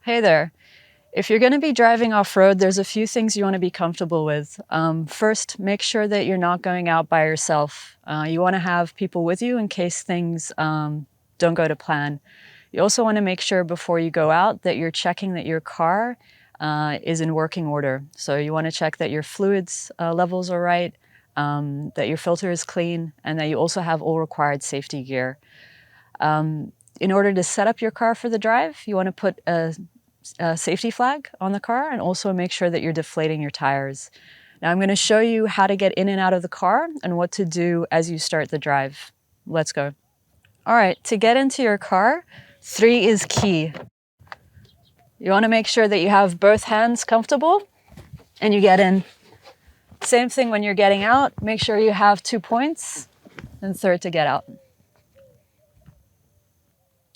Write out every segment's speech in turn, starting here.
Hey there. If you're going to be driving off-road, there's a few things you want to be comfortable with. First, make sure that you're not going out by yourself. You want to have people with you in case things don't go to plan. You also want to make sure before you go out that you're checking that your car is in working order. So you want to check that your fluids levels are right, that your filter is clean, and that you also have all required safety gear. In order to set up your car for the drive, you want to put a safety flag on the car and also make sure that you're deflating your tires. Now I'm going to show you how to get in and out of the car and what to do as you start the drive. Let's go. All right, to get into your car, 3 is key. You want to make sure that you have both hands comfortable and you get in. Same thing when you're getting out, make sure you have 2 points and 3rd to get out.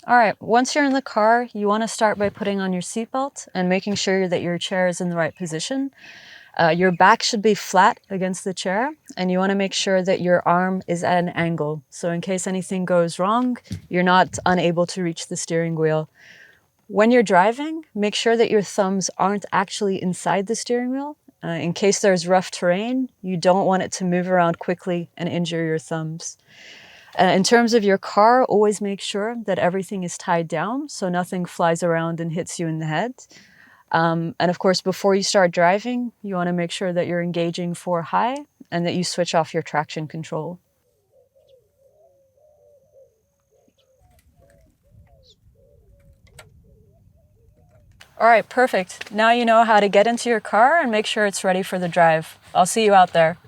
All right, once you're in the car, you want to start by putting on your seatbelt and making sure that your chair is in the right position. Your back should be flat against the chair, and you want to make sure that your arm is at an angle. So in case anything goes wrong, you're not unable to reach the steering wheel. When you're driving, make sure that your thumbs aren't actually inside the steering wheel. In case there's rough terrain, you don't want it to move around quickly and injure your thumbs. In terms of your car, always make sure that everything is tied down so nothing flies around and hits you in the head. And of course, before you start driving, you want to make sure that you're engaging for high and that you switch off your traction control. All right, perfect. Now you know how to get into your car and make sure it's ready for the drive. I'll see you out there.